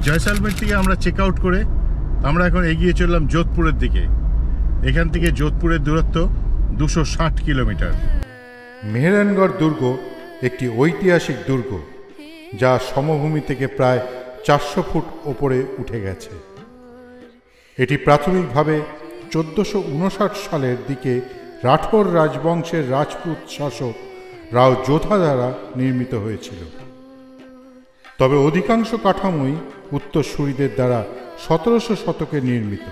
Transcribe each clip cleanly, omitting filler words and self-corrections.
জয়সালমের থেকে আমরা check out করে আমরা এখন এগিয়ে চললাম যোধপুরের দিকে। এখান থেকে যোধপুরের দূরত্ব 260 কিলোমিটার। মেহেরানগড় দুর্গ একটি ঐতিহাসিক দুর্গ, যা সমভূমি থেকে প্রায় 400 ফুট ওপরে উঠে গেছে। এটি প্রাথমিকভাবে 1459 সালের দিকে রাঠোর রাজবংশের রাজপুত শাসক রাও যোধা দ্বারা নির্মিত হয়েছিল। তবে অধিকাংশ কাঠামোই উত্তরসূরিদের দ্বারা 1700 শতকে নির্মিত।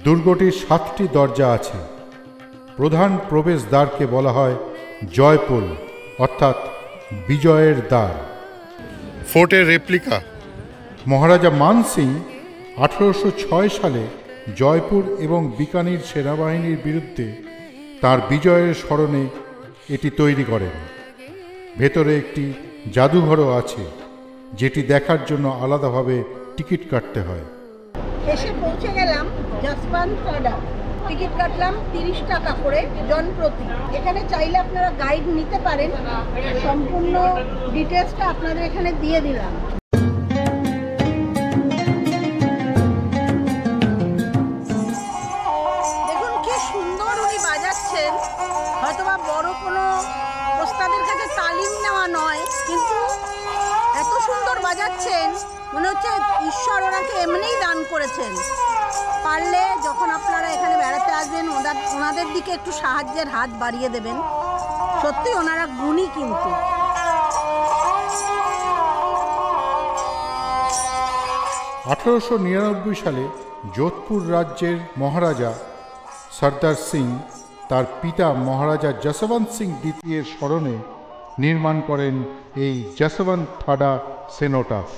দুর্গটির 7টি দরজা আছে। প্রধান প্রবেশদ্বারকে বলা হয় জয়পোল, অর্থাৎ বিজয়ের দ্বার। ফোর্টের রেপ্লিকা মহারাজা মান সিং 1806 সালে জয়পুর এবং বিকানির সেনাবাহিনীর বিরুদ্ধে তার বিজয়ের স্মরণে এটি তৈরি করেন। ভেতরে একটি জাদুঘরও আছে, যেটি দেখার জন্য আলাদাভাবে টিকিট কাটতে হয়। এসে পৌঁছে গেলাম জসবন্ত টাডা। টিকিট কাটলাম 30 টাকা করে জনপ্রতি। এখানে চাইলে আপনারা গাইড নিতে পারেন, সম্পূর্ণ ডিটেলসটা আপনাদের এখানে দিয়ে দিলাম। দেখুন কি সুন্দর উনি বাজাচ্ছেন। হয়তোবা বড় কোনো ওস্তাদের কাছে তালিম নেওয়া নয়, কিন্তু এত সুন্দর বাজাচ্ছেন, মনে হচ্ছে ঈশ্বর ওনাকে এমনিই দান করেছেন। পারলে যখন আপনারা এখানে বেড়াতে আসবেন ওনাদের দিকে একটু সাহায্যের হাত বাড়িয়ে দেবেন। সত্যি ওনারা গুণী। কিন্তু 1899 সালে যোধপুর রাজ্যের মহারাজা সর্দার সিং তার পিতা মহারাজা যশবন্ত সিং দ্বিতীয়ের স্মরণে নির্মাণ করেন এই যশবন্ত থাডা সেনোটাফ।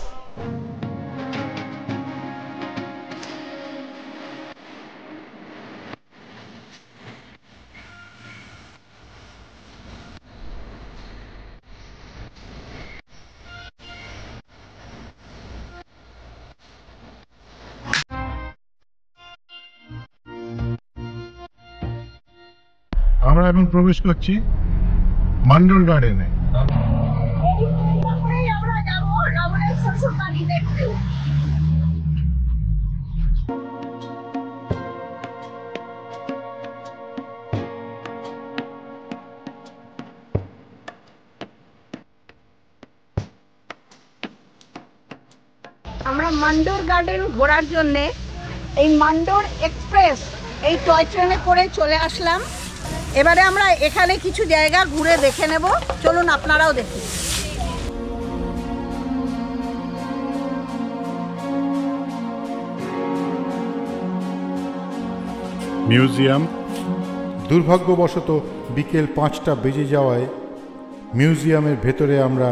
আমরা এখন প্রবেশ করছি মান্ডোর গার্ডেনে। আমরা মান্ডোর গার্ডেন ঘোরার জন্যে এই মান্ডোর এক্সপ্রেস এই টয় ট্রেনে করে চলে আসলাম। এবারে আমরা এখানে কিছু জায়গা ঘুরে দেখে নেব। চলুন আপনারাও দেখুন। মিউজিয়াম। দুর্ভাগ্যবশত বিকেল 5টা বেজে যাওয়ায় মিউজিয়ামের ভেতরে আমরা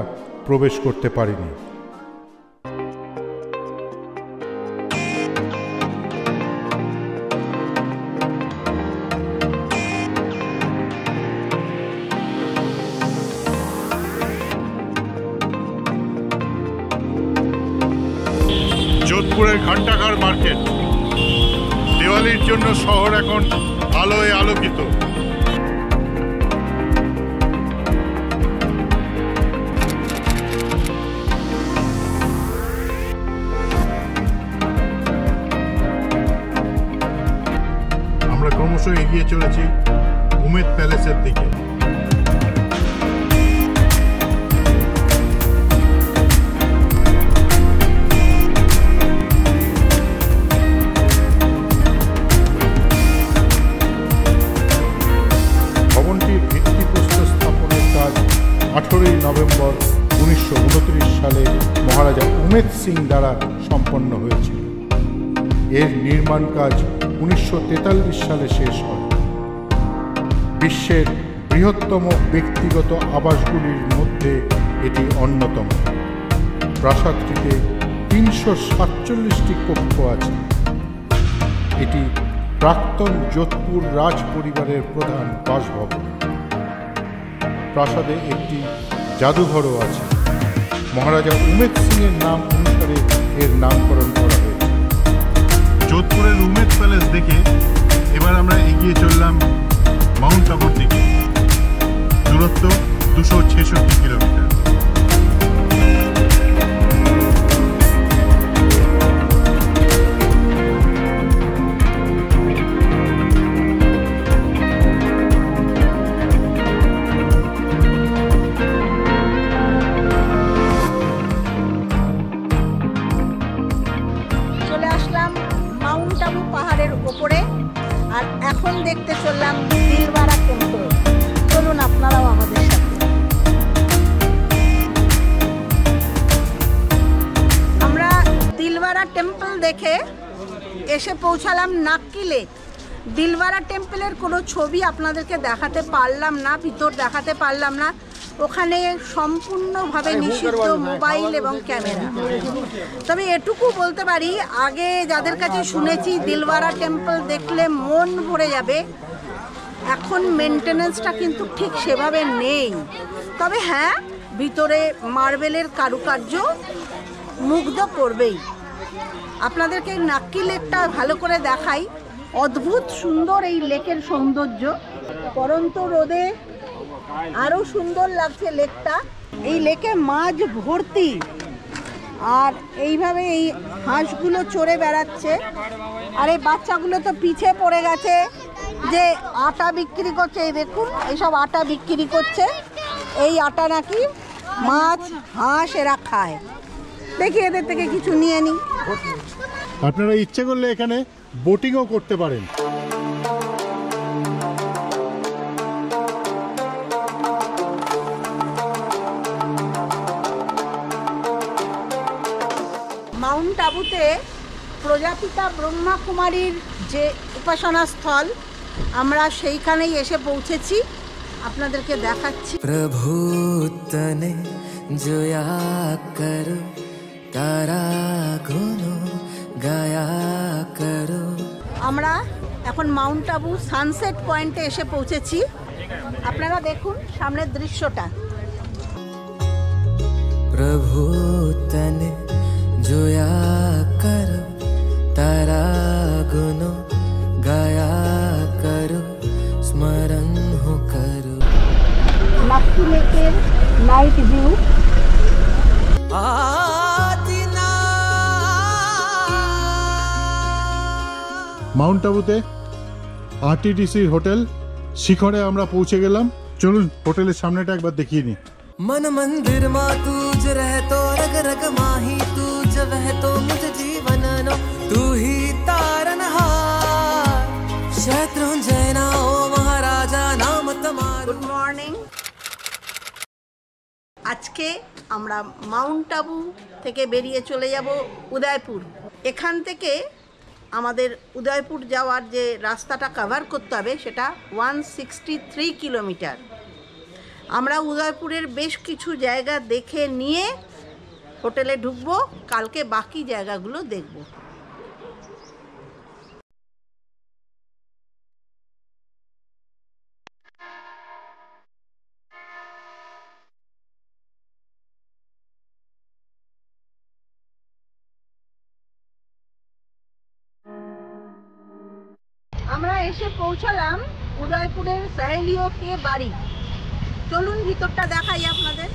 প্রবেশ করতে পারিনি। যোধপুরের ঘণ্টাঘর মার্কেট। দিওয়ালির জন্য শহর এখন আলোয় আলোকিত। আমরা ক্রমশ এগিয়ে চলেছি উমেদ প্যালেসের দিকে। নভেম্বর 1929 সালে মহারাজা উমেদ সিং দ্বারা সম্পন্ন হয়েছিল। এর নির্মাণ কাজ 1943 সালে শেষ হয়। বিশ্বের বৃহত্তম ব্যক্তিগত আবাসগুলির মধ্যে এটি অন্যতম। প্রাসাদটিতে 347টি কক্ষ আছে। এটি প্রাক্তন যোধপুর রাজ পরিবারের প্রধান বাসভবন। প্রাসাদে একটি জাদুঘরও আছে। মহারাজা উমেদ সিং এর নাম অনুসারে এর নামকরণ করা হয়েছে। যোধপুরের উমেদ প্যালেস দেখে এবার আমরা এগিয়ে চললাম মাউন্ট আবুর দিকে। দূরত্ব 266 কিলোমিটার। এখন দেখতে চললাম দিলওয়ারা টেম্পল। চলুন আপনারাও আমাদের সাথে। আমরা দিলওয়ারা টেম্পল দেখে এসে পৌঁছালাম নাক্কি লেক। দিলওয়ারা টেম্পলের কোনো ছবি আপনাদেরকে দেখাতে পারলাম না, ভিতর দেখাতে পারলাম না, ওখানে সম্পূর্ণভাবে নিষিদ্ধ মোবাইল এবং ক্যামেরা। তবে এটুকু বলতে পারি, আগে যাদের কাছে শুনেছি দিলওয়ারা টেম্পল দেখলে মন ভরে যাবে, এখন মেনটেনেন্সটা কিন্তু ঠিক সেভাবে নেই। তবে হ্যাঁ, ভিতরে মার্বেলের কারুকার্য মুগ্ধ করবেই। আপনাদেরকে নাক্কি লেকটা ভালো করে দেখাই। অদ্ভুত সুন্দর এই লেকের সৌন্দর্য, পরন্ত রোদে আরও সুন্দর লাগছে লেকটা। এই লেকে মাছ ভর্তি, আর এইভাবে এই হাঁসগুলো চড়ে বেড়াচ্ছে। আর এই বাচ্চাগুলো তো পিছে পড়ে গেছে, যে আটা বিক্রি করছে, এই দেখুন এইসব আটা বিক্রি করছে। এই আটা নাকি মাছ হাঁস এরা খায়। দেখি এদের থেকে কিছু নিয়ে নিই। আপনারা ইচ্ছে করলে এখানে বোটিংও করতে পারেন। মাউন্ট আবুতে প্রজাপিতা ব্রহ্মা কুমারীর যে উপাসনা স্থল, আমরা সেইখানেই এসে পৌঁছেছি, আপনাদেরকে দেখাচ্ছি। প্রভু তনে জয়া করো, তারা গুনো গায়া করো। আমরা এখন মাউন্ট আবু সানসেট পয়েন্টে এসে পৌঁছেছি। আপনারা দেখুন সামনের দৃশ্যটা। প্রভু তনে জয়া করো, তারা গুনো গায়া করো, স্মরণ হো করো। নাক্কি লেকের নাইট ভিউ। মাউন্ট আবুতে আরটিডিসি হোটেল শিখরে আমরা পৌঁছে গেলাম। চলুন হোটেলের সামনেটা একবার দেখিয়ে নিই। मन मंदिर मा तुझ रहतो, रग रग माही तुझ वहतो, मुझ जीवन नो तू ही तारनहार, शत्रुंजय ना ओ महाराजा नाम तमारो। Good morning. আজকে আমরা মাউন্ট আবু থেকে বেরিয়ে চলে যাব উদয়পুর। এখান থেকে আমাদের উদয়পুর যাওয়ার যে রাস্তাটা কভার করতে হবে সেটা 163 কিলোমিটার। আমরা উদয়পুরের বেশ কিছু জায়গা দেখে নিয়ে হোটেলে ঢুকবো, কালকে বাকি জায়গাগুলো দেখব। আমরা এসে পৌঁছালাম উদয়পুরের সাহেলিও কে বাড়ি। চলুন ভিতরটা দেখাই আপনাদের।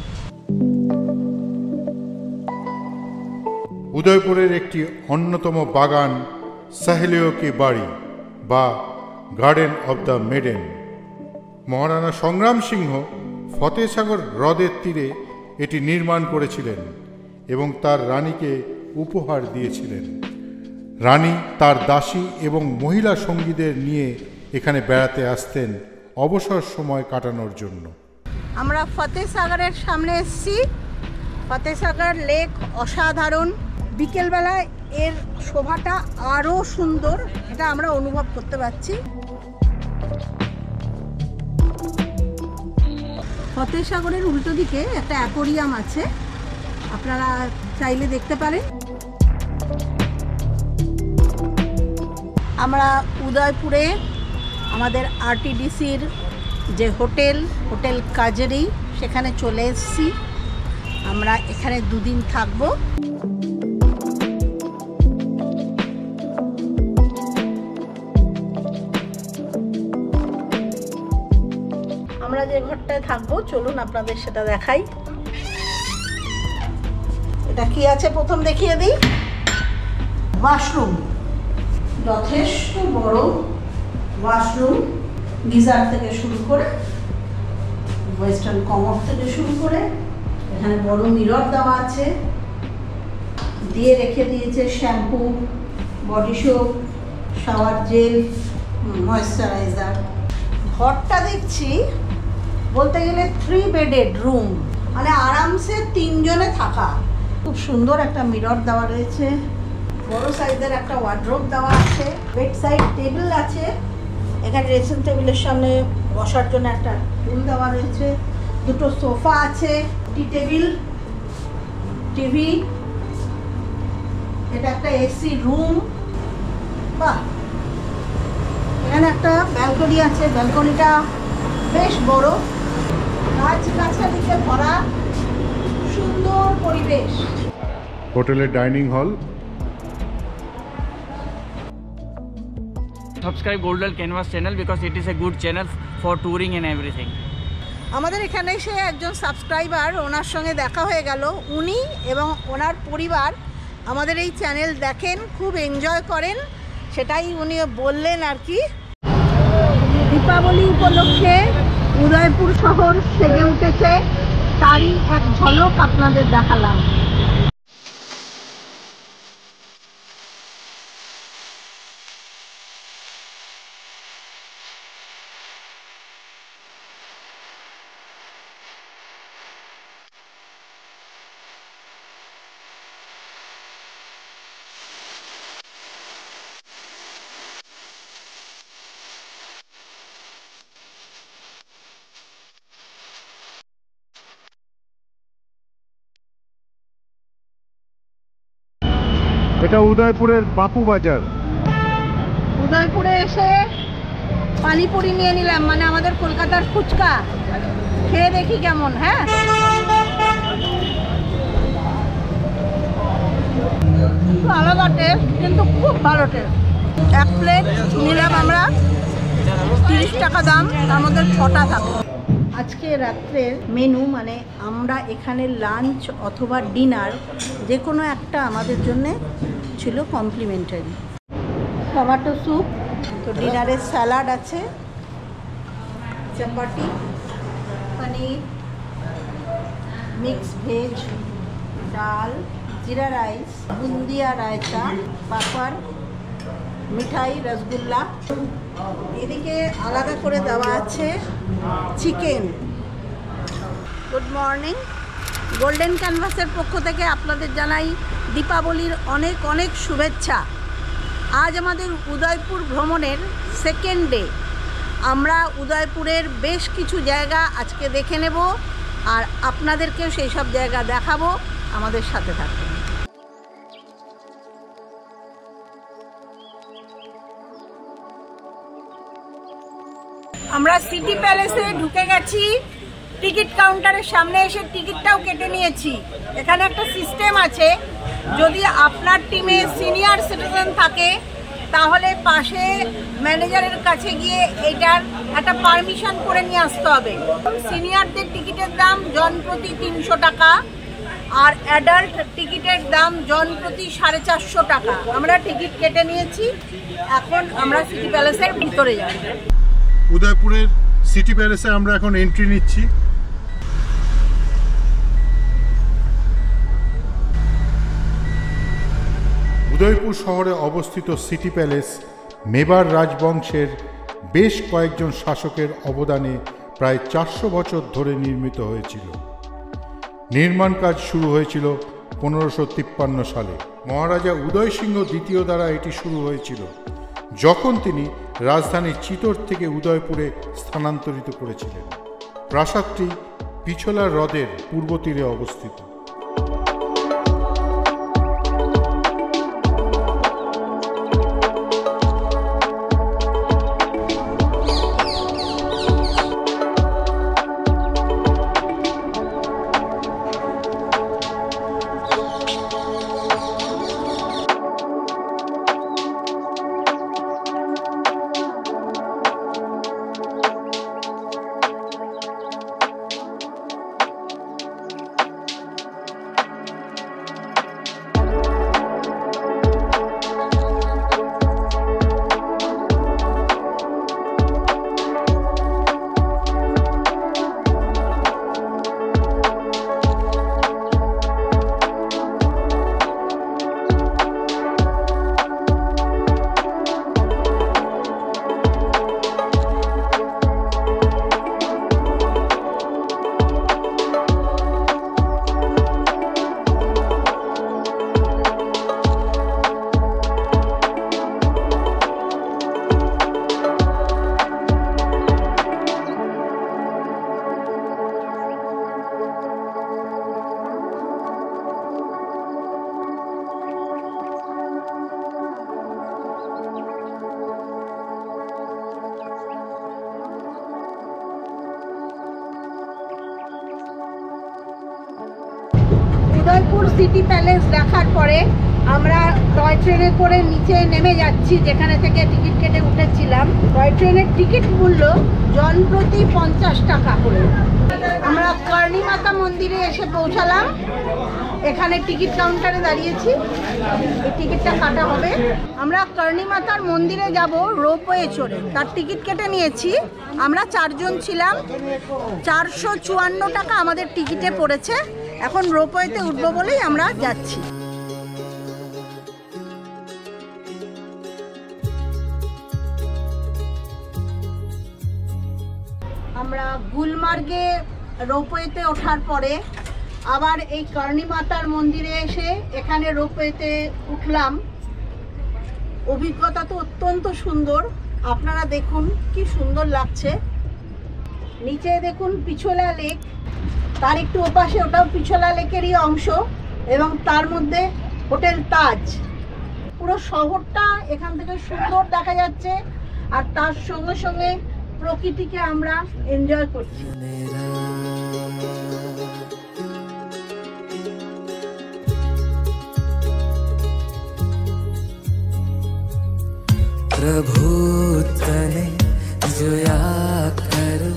উদয়পুরের একটি অন্যতম বাগান সাহেলিও কি বাড়ি বা garden of the maiden. Maharana সংগ্রাম সিংহ ফতেহসাগর হ্রদের তীরে এটি নির্মাণ করেছিলেন এবং তার রানীকে উপহার দিয়েছিলেন। রানী তার দাসী এবং মহিলা সঙ্গীদের নিয়ে এখানে বেড়াতে আসতেন অবসর সময় কাটানোর জন্য। আমরা ফতেহসাগরের সামনে এসেছি। ফতেহসাগর লেক অসাধারণ, বিকেলবেলায় এর শোভাটা আরও সুন্দর, এটা আমরা অনুভব করতে পারছি। ফতেহসাগরের উল্টো দিকে একটা অ্যাকোরিয়াম আছে, আপনারা চাইলে দেখতে পারেন। আমরা উদয়পুরে আমাদের আরটিডিসির যে হোটেল কাজেরি, সেখানে চলে এসেছি। আমরা এখানে 2 দিন থাকবো। আমরা যে ঘরটায় থাকবো চলুন আপনাদের সেটা দেখাই। এটা কি আছে প্রথম দেখিয়ে দিই। ওয়াশরুম, যথেষ্ট বড় ওয়াশরুম, গিজার থেকে শুরু করে ওয়েস্টার্ন কমোড থেকে শুরু করে এখানে বড় মিরর দেওয়া আছে, দিয়ে রেখে দিয়েছে shampoo, body soap, shower gel, moisturiser. ঘরটা দেখছি বলতে গেলে 3 বেডেড রুম, মানে আরামসে 3 জনে থাকা। খুব সুন্দর একটা মিরর দেওয়া রয়েছে, বড় সাইজের একটা ওয়ার্ড্রোব দেওয়া আছে, বেড সাইড টেবিল আছে, এখানে ড্রেসিং টেবিলের সামনে বসার জন্য একটা টুল দেওয়া রয়েছে, দুটো সোফা আছে, টি টেবিল, টিভি, এটা একটা এসি রুম। বাহ, এখানে একটা ব্যালকনি আছে, ব্যালকনিটা বেশ বড়, গাছগাছালিতে ভরা, সুন্দর পরিবেশ। হোটেলের dining hall. Subscribe Golden Canvas channel because it is a good channel for touring and everything. আমাদের এখানে এসে একজন সাবস্ক্রাইবার, ওনার সঙ্গে দেখা হয়ে গেল। উনি এবং ওনার পরিবার আমাদের এই চ্যানেল দেখেন, খুব এনজয় করেন, সেটাই উনি বললেন আর কি। দীপাবলি উপলক্ষে উদয়পুর শহর সেজে উঠেছে, তারই এক ঝলক আপনাদের দেখালাম। এটা উদয়পুরের বাপু বাজার। উদয়পুরে এসে পানিপুরি নিয়ে নিলাম, মানে আমাদের কলকাতার ফুচকা, খেয়ে দেখি কেমন। হ্যাঁ, আলাদা টেস্ট, কিন্তু খুব ভালো টেস্ট। 1 প্লেট নিলাম আমরা, 30 টাকা দাম, তার মধ্যে 6টা থাকে। আজকে রাত্রের মেনু, মানে আমরা এখানে লাঞ্চ অথবা ডিনার যে কোনো একটা আমাদের জন্যে ছিল কমপ্লিমেন্টারি। টমেটো স্যুপ, তো ডিনারের স্যালাড আছে, চাপাটি, পনির, মিক্স ভেজ, ডাল, জিরা রাইস, বুন্দিয়া রায়তা, পাপড়, মিঠাই, রসগোল্লা। এদিকে আলাদা করে দেওয়া আছে চিকেন। গুড মর্নিং, গোল্ডেন ক্যানভাসের পক্ষ থেকে আপনাদের জানাই দীপাবলির অনেক অনেক শুভেচ্ছা। আজ আমাদের উদয়পুর ভ্রমণের সেকেন্ড ডে। আমরা উদয়পুরের বেশ কিছু জায়গা আজকে দেখে নেব, আর আপনাদেরকেও সেই সব জায়গা দেখাবো, আমাদের সাথে থাকবেন। আমরা সিটি প্যালেসে ঢুকে গেছি, টিকিট কাউন্টারের সামনে এসে টিকিটটাও কেটে নিয়েছি। এখানে একটা সিস্টেম আছে, যদি আপনার টিমে সিনিয়র সিটিজেন থাকে তাহলে পাশে ম্যানেজারের কাছে গিয়ে এটার একটা পারমিশন করে নিয়ে আসতে হবে। সিনিয়রদের টিকিটের দাম জন প্রতি 300 টাকা, আর অ্যাডাল্ট টিকিটের দাম জন প্রতি 450 টাকা। আমরা টিকিট কেটে নিয়েছি, এখন আমরা সিটি প্যালেসের ভিতরে যাই। উদয়পুরের সিটি প্যালেসে আমরা এখন এন্ট্রি নিচ্ছি। উদয়পুর শহরে অবস্থিত সিটি প্যালেস মেবার রাজবংশের বেশ কয়েকজন শাসকের অবদানে প্রায় 400 বছর ধরে নির্মিত হয়েছিল। নির্মাণ কাজ শুরু হয়েছিল 1553 সালে। মহারাজা উদয় সিংহ দ্বিতীয় দ্বারা এটি শুরু হয়েছিল, যখন তিনি রাজধানী চিতোর থেকে উদয়পুরে স্থানান্তরিত করেছিলেন। প্রাসাদটি পিছলা হ্রদের পূর্ব তীরে অবস্থিত। উদয়পুর সিটি প্যালেস দেখার পরে আমরা টয় ট্রেনে করে নিচে নেমে যাচ্ছি, যেখানে থেকে টিকিট কেটে উঠেছিলাম। টয় ট্রেনের টিকিট মূল্য জনপ্রতি 50 টাকা করে। আমরা কর্ণী মাতা মন্দিরে এসে পৌঁছালাম। এখানে টিকিট কাউন্টারে দাঁড়িয়েছি, এই টিকিটটা কাটা হবে। আমরা কর্ণী মাতার মন্দিরে যাব রোপওয়ে চড়ে, তার টিকিট কেটে নিয়েছি। আমরা 4 জন ছিলাম, 454 টাকা আমাদের টিকিটে পড়েছে। এখন রোপওয়েতে উঠবো বলেই আমরা যাচ্ছি। আমরা গুলমার্গে রোপওয়েতে ওঠার পরে আবার এই কর্ণী মাতার মন্দিরে এসে এখানে রোপওয়েতে উঠলাম। অভিজ্ঞতা তো অত্যন্ত সুন্দর, আপনারা দেখুন কি সুন্দর লাগছে। নিচে দেখুন পিছোলা লেক, তার একটু ওপাশে ওটাও পিছোলা লেকেরই অংশ, এবং তার মধ্যে হোটেল তাজ। পুরো শহরটা এখান থেকে সুন্দর দেখা যাচ্ছে, আর তার সঙ্গে সঙ্গে প্রকৃতিকে আমরা এনজয় করছি। प्रभु तने जोया करो,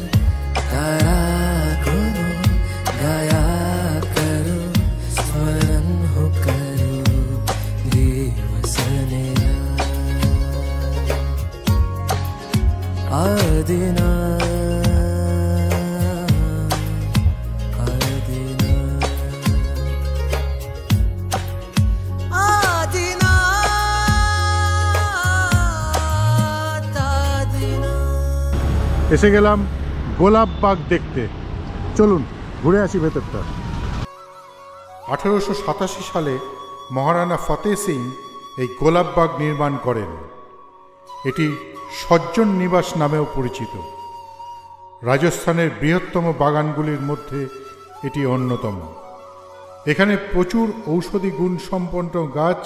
तारा गुनो गाया करो, स्मरण हो करो दिवसने आदिना এসে গেলাম গোলাপ বাগ দেখতে। চলুন ঘুরে আসি ভেতরটা। 1887 সালে মহারানা ফতেহ সিং এই গোলাপ বাগ নির্মাণ করেন। এটি সজ্জন নিবাস নামেও পরিচিত। রাজস্থানের বৃহত্তম বাগানগুলির মধ্যে এটি অন্যতম। এখানে প্রচুর ঔষধি গুণসম্পন্ন গাছ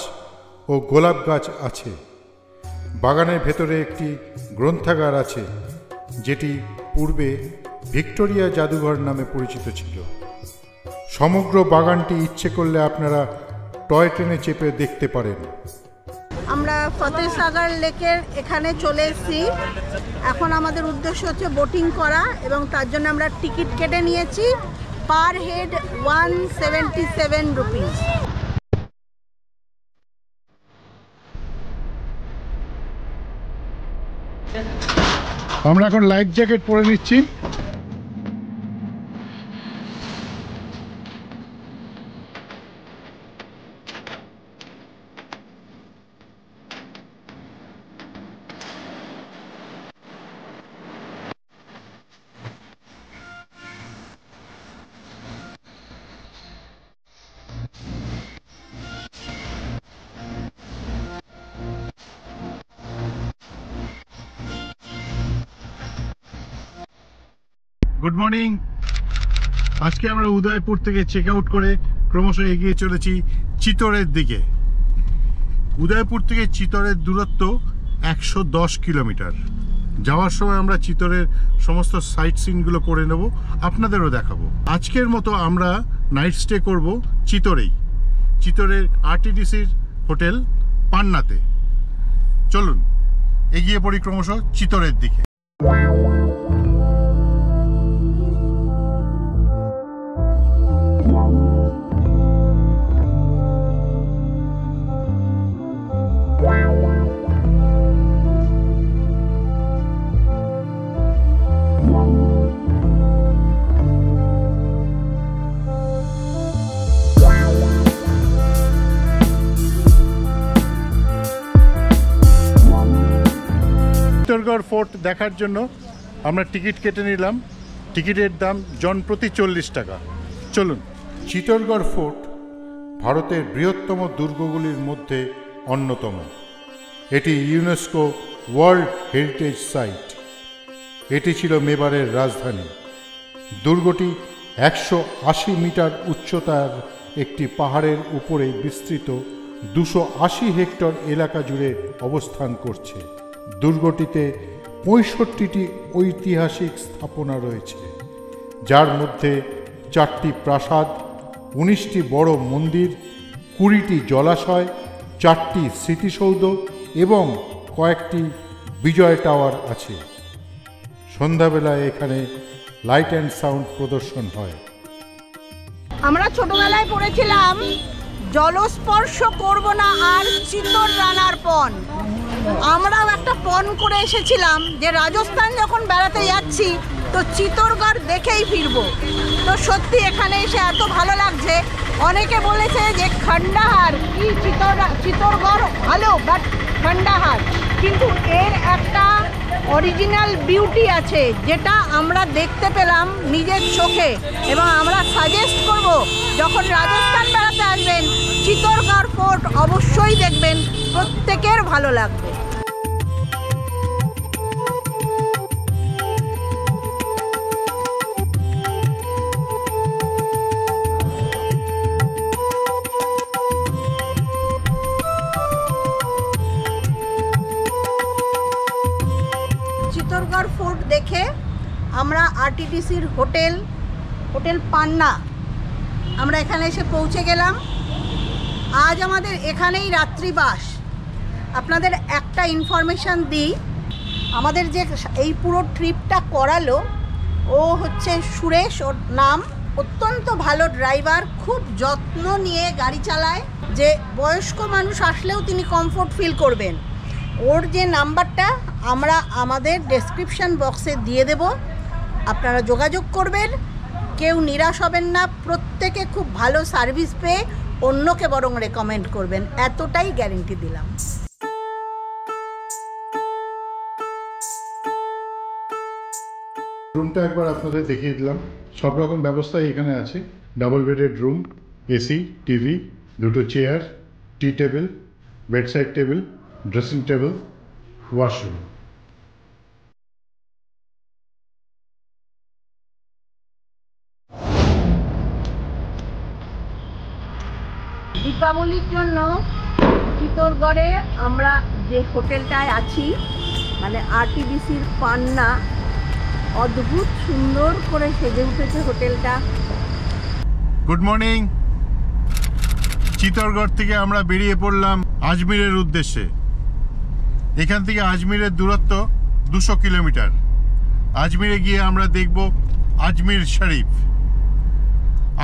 ও গোলাপ গাছ আছে। বাগানের ভেতরে একটি গ্রন্থাগার আছে, যেটি পূর্বে ভিক্টোরিয়া জাদুঘর নামে পরিচিত ছিল। সমগ্র বাগানটি ইচ্ছে করলে আপনারা টয় ট্রেনে চেপে দেখতে পারেন। আমরা ফতেহসাগর লেকের এখানে চলে এসেছি। এখন আমাদের উদ্দেশ্য হচ্ছে বোটিং করা, এবং তার জন্য আমরা টিকিট কেটে নিয়েছি। Per head 177 rupees. আমরা এখন লাইফ জ্যাকেট পরে নিচ্ছি। Good morning. আজকে আমরা উদয়পুর থেকে চেক আউট করে ক্রমশ এগিয়ে চলেছি চিতোরের দিকে। উদয়পুর থেকে চিতোরের দূরত্ব 110 কিলোমিটার। যাওয়ার সময় আমরা চিতোরের সমস্ত সাইট সিনগুলো করে নেব, আপনাদেরও দেখাবো। আজকের মতো আমরা নাইট স্টে করব চিতোরেই, চিতোরের আরটিডিসির হোটেল পান্নাতে। চলুন এগিয়ে পড়ি ক্রমশ চিতোরের দিকে। চিত্তরগড় ফোর্ট দেখার জন্য আমরা টিকিট কেটে নিলাম। টিকিটের দাম জনপ্রতি 40 টাকা। চলুন। চিত্তরগড় ফোর্ট ভারতের বৃহত্তম দুর্গগুলির মধ্যে অন্যতম। এটি ইউনেস্কো ওয়ার্ল্ড হেরিটেজ সাইট। এটি ছিল মেবারের রাজধানী। দুর্গটি 180 মিটার উচ্চতার একটি পাহাড়ের উপরে বিস্তৃত 280 হেক্টর এলাকা জুড়ে অবস্থান করছে। দুর্গটিতে 65টি ঐতিহাসিক স্থাপনা রয়েছে, যার মধ্যে 4টি প্রাসাদ, 19টি বড় মন্দির, 20টি জলাশয়, 4টি স্মৃতিসৌধ এবং কয়েকটি বিজয় টাওয়ার আছে। সন্ধ্যাবেলায় এখানে লাইট অ্যান্ড সাউন্ড প্রদর্শন হয়। আমরা ছোটবেলায় পড়েছিলাম জলস্পর্শ করব না আর চিতর রানার পণ। আমরাও একটা পণ করে এসেছিলাম যে রাজস্থান যখন বেড়াতে যাচ্ছি তো চিতরগড় দেখেই ফিরবো। তো সত্যি এখানে এসে এত ভালো লাগছে। অনেকে বলেছে যে খন্ডাহার কি চিতরগড় ভালো, বাট খন্ডাহার, কিন্তু এর একটা অরিজিনাল বিউটি আছে যেটা আমরা দেখতে পেলাম নিজের চোখে। এবং আমরা সাজেস্ট করব যখন রাজস্থান বেড়াতে আসবেন চিতরগড় ফোর্ট অবশ্যই দেখবেন, প্রত্যেকের ভালো লাগবে। চিতরগড় ফোর্ট দেখে আমরা আরটিটিসির হোটেল পান্না আমরা এখানে এসে পৌঁছে গেলাম। আজ আমাদের এখানেই রাত্রিবাস। আপনাদের একটা ইনফরমেশান দিই, আমাদের যে এই পুরো ট্রিপটা করালো ও হচ্ছে সুরেশ, ওর নাম। অত্যন্ত ভালো ড্রাইভার, খুব যত্ন নিয়ে গাড়ি চালায়, যে বয়স্ক মানুষ আসলেও তিনি কমফোর্ট ফিল করবেন। ওর যে নাম্বারটা আমরা আমাদের ডেসক্রিপশান বক্সে দিয়ে দেব, আপনারা যোগাযোগ করবেন। কেউ নিরাশ হবেন না, প্রত্যেকে খুব ভালো সার্ভিস পেয়ে অন্যকে বরং রেকমেন্ড করবেন, এতটাই গ্যারেন্টি দিলাম। রুমটা একবার আপনাদের দেখিয়ে দিলাম। সব রকম ব্যবস্থাই এখানে আছে। Double bedded room, AC, TV, 2টো chair, tea table, bedside table, dressing table, washroom. দীপাবলির জন্য চিতরগড়ে আমরা যে হোটেলটায় আছি, মানে আরটিডিসির পান্না, অদ্ভুত সুন্দর করে সেজে উঠেছে হোটেলটা। Good morning. চিতরগড় থেকে আমরা বেরিয়ে পড়লাম আজমিরের উদ্দেশ্যে। এখান থেকে আজমিরের দূরত্ব 200 কিলোমিটার। আজমিরে গিয়ে আমরা দেখব আজমির শরীফ।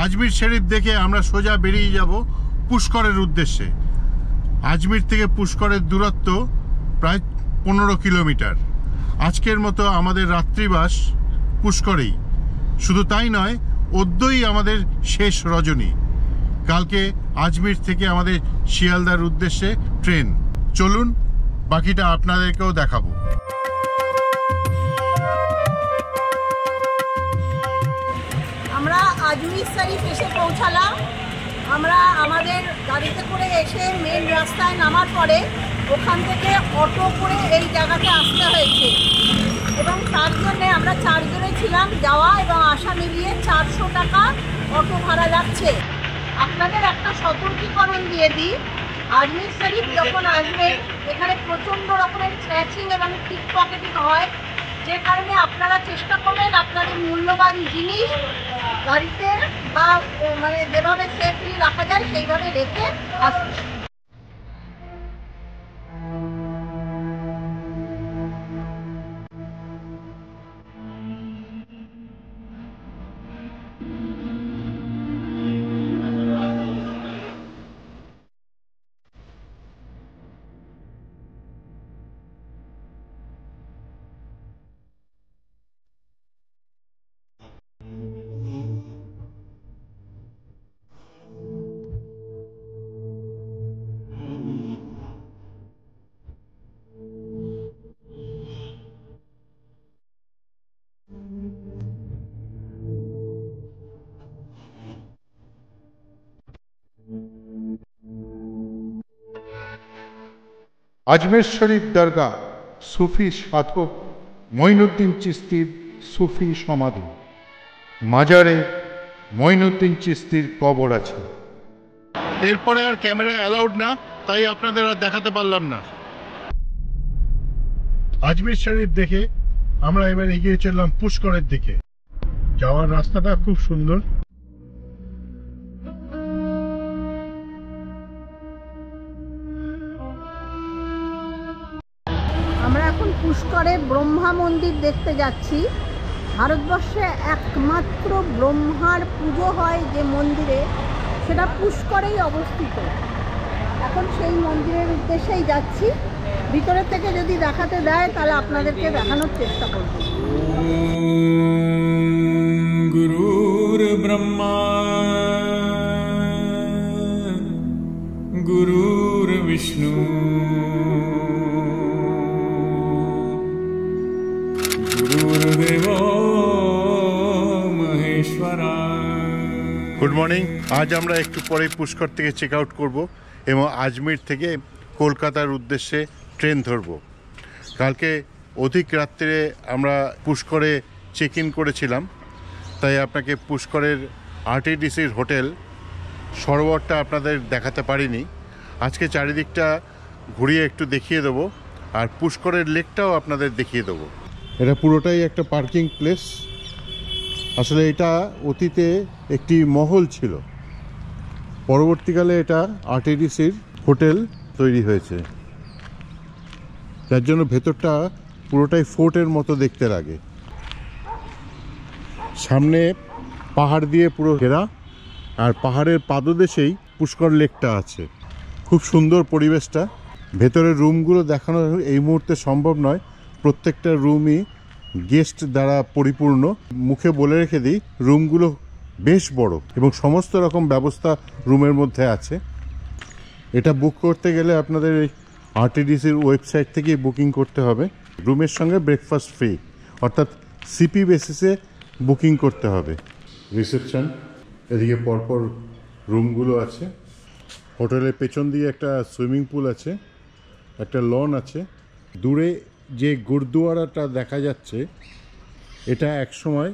আজমির শরীফ দেখে আমরা সোজা বেরিয়ে যাব পুষ্করের উদ্দেশ্যে। আজমির থেকে পুষ্করের দূরত্ব প্রায় 15 কিলোমিটার। আজকের মতো আমাদের রাত্রিবাস পুষ্করেই। শুধু তাই নয়, অদ্যই আমাদের শেষ রজনী। কালকে আজমির থেকে আমাদের শিয়ালদার উদ্দেশ্যে ট্রেন। চলুন বাকিটা আপনাদেরকেও দেখাবো। আমরা আজমির শরীফ এসে পৌঁছালাম। আমরা আমাদের গাড়িতে করে এসে মেন রাস্তায় নামার পরে ওখান থেকে অটো করে এই জায়গাতে আসতে হয়েছে, এবং তার জন্যে আমরা 4 জনে ছিলাম, যাওয়া এবং আসা মিলিয়ে 400 টাকা অটো ভাড়া লাগছে। আপনাদের একটা সতর্কীকরণ দিয়ে দিই, আজমির শরীফ যখন আসবেন এখানে প্রচণ্ড রকমের স্ন্যাচিং এবং পিক পকেটিং হয়, যে কারণে আপনারা চেষ্টা করবেন আপনাদের মূল্যবান জিনিস গাড়িতে বা মানে যেভাবে সেফলি রাখা যায় সেইভাবে রেখে আসুন। আজমের শরীফ দরগা, সুফি সাধক মঈনুদ্দিন চিশতির সুফি সমাধি। মাজারে মঈনুদ্দিন চিশতির কবর আছে। এরপরে আর ক্যামেরা অ্যালাউড না, তাই আপনাদের আর দেখাতে পারলাম না। আজমির শরীফ দেখে আমরা এবার এগিয়ে চললাম পুষ্করের দিকে। যাওয়ার রাস্তাটা খুব সুন্দর। আমরা এখন পুষ্করে ব্রহ্মা মন্দির দেখতে যাচ্ছি। ভারতবর্ষে একমাত্র ব্রহ্মার পুজো হয় যে মন্দিরে, সেটা পুষ্করেই অবস্থিত। এখন সেই মন্দিরের উদ্দেশ্যেই যাচ্ছি। ভিতরে থেকে যদি দেখাতে দেয় তাহলে আপনাদেরকে দেখানোর চেষ্টা করব। গুরুর ব্রহ্মা গুরুর বিষ্ণু গুরুর্দেব মহেশ্বরা। Good morning. আজ আমরা একটু পরেই পুষ্কর থেকে চেক আউট করবো এবং আজমির থেকে কলকাতার উদ্দেশ্যে ট্রেন ধরব। কালকে অধিক রাত্রে আমরা পুষ্করে চেক ইন করেছিলাম, তাই আপনাকে পুষ্করের আরটিডিসির হোটেল সরোবরটা আপনাদের দেখাতে পারিনি। আজকে চারিদিকটা ঘুরিয়ে একটু দেখিয়ে দেবো, আর পুষ্করের লেকটাও আপনাদের দেখিয়ে দেবো। এটা পুরোটাই একটা পার্কিং প্লেস। আসলে এটা অতীতে একটি মহল ছিল, পরবর্তীকালে এটা আরটিডিসির হোটেল তৈরি হয়েছে, যার জন্য ভেতরটা পুরোটাই ফোর্টের মতো দেখতে লাগে। সামনে পাহাড় দিয়ে পুরো ঘেরা, আর পাহাড়ের পাদদেশেই পুষ্কর লেকটা আছে। খুব সুন্দর পরিবেশটা। ভেতরের রুমগুলো দেখানো এই মুহূর্তে সম্ভব নয়, প্রত্যেকটা রুমই গেস্ট দ্বারা পরিপূর্ণ। মুখে বলে রেখে দিই, রুমগুলো বেশ বড় এবং সমস্ত রকম ব্যবস্থা রুমের মধ্যে আছে। এটা বুক করতে গেলে আপনাদের এই আরটিডিসির ওয়েবসাইট থেকেই বুকিং করতে হবে। রুমের সঙ্গে ব্রেকফাস্ট ফ্রি, অর্থাৎ সিপি বেসিসে বুকিং করতে হবে। রিসেপশন, এদিকে পরপর রুমগুলো আছে। হোটেলের পেছন দিয়ে একটা সুইমিং পুল আছে, একটা লন আছে। দূরে যে গুরুদুয়ারাটা দেখা যাচ্ছে, এটা একসময়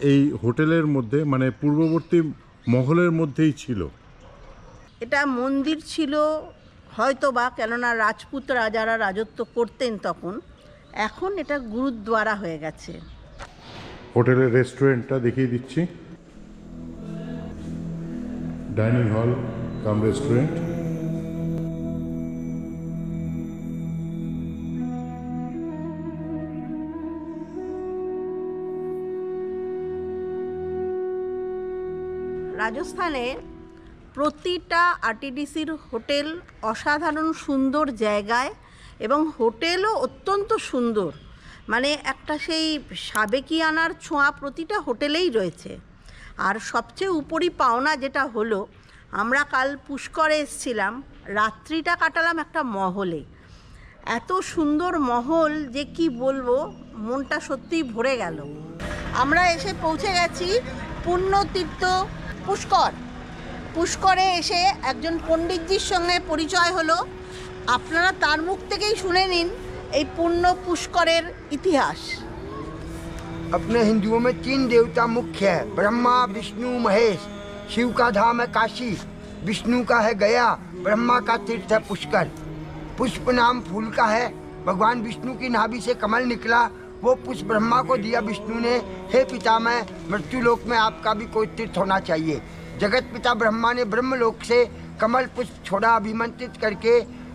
এই হোটেলের মধ্যে, মানে পূর্ববর্তী মহলের মধ্যেই ছিল। এটা মন্দির ছিল হয়তো বা, কেননা রাজপুত রাজারা রাজত্ব করতেন তখন। এখন এটা গুরুদ্বারা হয়ে গেছে। হোটেলের রেস্টুরেন্টটা দেখিয়ে দিচ্ছি। ডাইনিং হল কাম রেস্টুরেন্ট। রাজস্থানে প্রতিটা আরটিডিসির হোটেল অসাধারণ সুন্দর জায়গায়, এবং হোটেলও অত্যন্ত সুন্দর। মানে একটা সেই সাবেকিয়ানার ছোঁয়া প্রতিটা হোটেলেই রয়েছে। আর সবচেয়ে উপরি পাওনা যেটা হলো, আমরা কাল পুষ্করে এসেছিলাম, রাত্রিটা কাটালাম একটা মহলে। এত সুন্দর মহল যে কি বলবো, মনটা সত্যিই ভরে গেল। আমরা এসে পৌঁছে গেছি পুণ্যতীর্থ পুষ্কর। পুষ্করে এসে একজন পণ্ডিতজির সঙ্গে পরিচয় হলো। আপনারা তার মুখ থেকেই শুনে নিন এই পুণ্য পুষ্করের ইতিহাস। अपने हिंदुओं में 3 देवता मुख्य है, ब्रह्मा विष्णु महेश। शिव का धाम है काशी, विष्णु का है गया, ब्रह्मा का तीर्थ है पुष्कर। पुष्प नाम फूल का है। भगवान विष्णु की नाभि से कमल निकला, वो पुष्प ब्रह्मा को दिया विष्णु ने। हे पितामह, मृत्युलोक में आपका भी कोई तीर्थ होना चाहिए। जगत पिता ब्रह्मा ने ब्रह्मलोक से कमल पुष्प छोड़ा, अभिमंत्रित करके,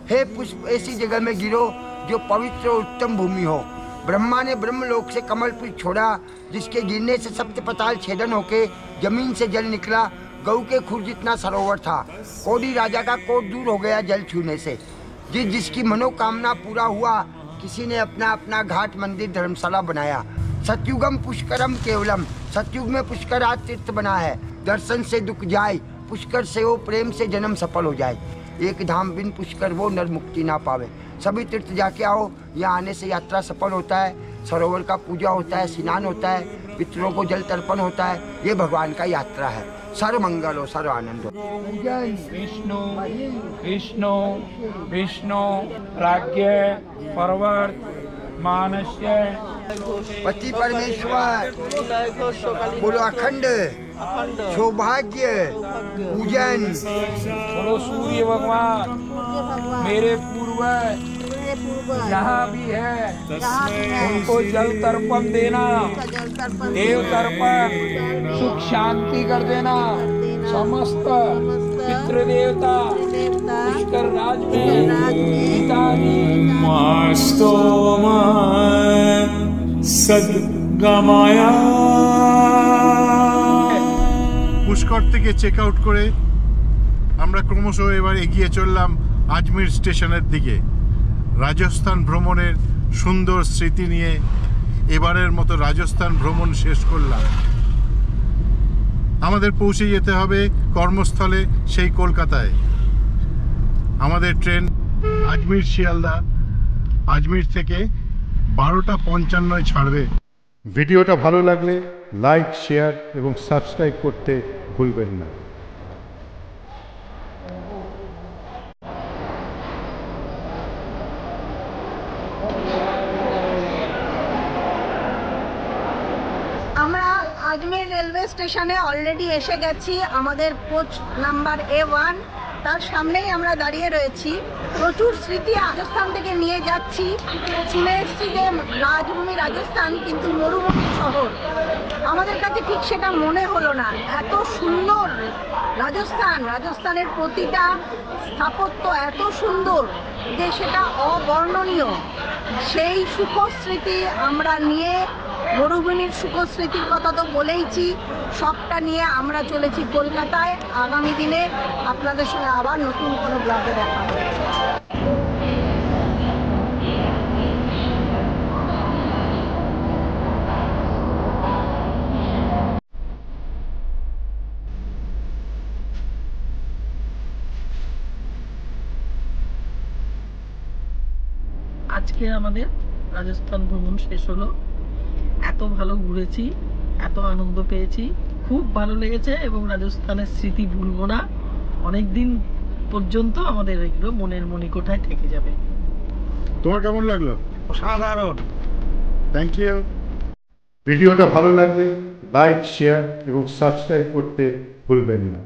हे पुष्प ऐसी जगह में गिरो जो पवित्र और उत्तम भूमि हो। ब्रह्मा ने ब्रह्मलोक से कमल पुष्प छोड़ा, जिसके गिरने से सप्त पताल छेदन होके जमीन से जल निकला। गऊ के खुर जितना सरोवर था। कोडी राजा का कोट दूर हो गया जल छूने से। जिसकी मनोकामना पूरा हुआ, किसी ने अपना अपना घाट मंदिर धर्मशाला बनाया। सतयुगम पुष्करम केवलम, सतयुग में पुष्कर आज तीर्थ बना है। दर्शन से दुख जाए, पुष्कर से हो प्रेम से जन्म सफल हो जाए। एक धाम बिन पुष्कर वो नर मुक्ति ना पावे। सभी तीर्थ जाके आओ, यहाँ आने से यात्रा सफल होता है। सरोवर का पूजा होता है, स्नान होता है, पितरों को जल तर्पण होता है। ये भगवान का यात्रा है। सर्व मंगल हो, सर्व आनंद हो। विष्णु विष्णु विष्णु प्राज्ञ पर्वत मानस्य पति परमेश्वर बोलो अखंड सौभाग्य पूजन। बोलो सूर्य भगवान मेरे पूर्वज यहाँ भी है, उनको जल तर्पण देना, देव तर्पण, सुख शांति कर देना। समस्त पितृदेवता पुष्कर राज में पिताजी वास्तवमय सद्गमया। পুষ্কর থেকে চেক আউট করে আমরা ক্রমশ এবার এগিয়ে চললাম আজমির স্টেশনের দিকে। রাজস্থান ভ্রমণের সুন্দর স্মৃতি নিয়ে এবারের মতো রাজস্থান ভ্রমণ শেষ করলাম। আমাদের পৌঁছে যেতে হবে কর্মস্থলে, সেই কলকাতায়। আমাদের ট্রেন আজমির শিয়ালদা, আজমির থেকে 12:55 ছাড়বে। ভিডিওটা ভালো লাগলে লাইক, শেয়ার এবং সাবস্ক্রাইব করতে ভুলবেন না। আমরা আজমির রেলওয়ে স্টেশনে অলরেডি এসে গেছি। আমাদের কোচ নাম্বার A1, তার সামনেই আমরা দাঁড়িয়ে রয়েছি। প্রচুর স্মৃতি রাজস্থান থেকে নিয়ে যাচ্ছি। শুনে এসেছি যে রাজভূমি রাজস্থান, কিন্তু মরুভূমি শহর। আমাদের কাছে ঠিক সেটা মনে হলো না। এত সুন্দর রাজস্থানের প্রতিটা স্থাপত্য এত সুন্দর যে সেটা অবর্ণনীয়। সেই সুখস্মৃতি আমরা নিয়ে, মরুভূমির সুখস্মৃতির কথা তো বলেইছি, সবটা নিয়ে আমরা চলেছি কলকাতায়। আগামী দিনে আপনাদের সঙ্গে আবার নতুন কোনো ব্লগে দেখা হবে। আজকে আমাদের রাজস্থান ভ্রমণ শেষ হলো। এত ভালো ঘুরেছি, এত আনন্দ পেয়েছি, খুব ভালো লেগেছে এবং রাজস্থানের স্মৃতি ভুলবো না। অনেক দিন পর্যন্ত আমাদের এগুলো মনের মণিকোঠায় থেকে যাবে। তোমার কেমন লাগলো? অসাধারণ। Thank you. ভিডিওটা ভালো লাগলে লাইক, শেয়ার এবং সাবস্ক্রাইব করতে ভুলবেন না।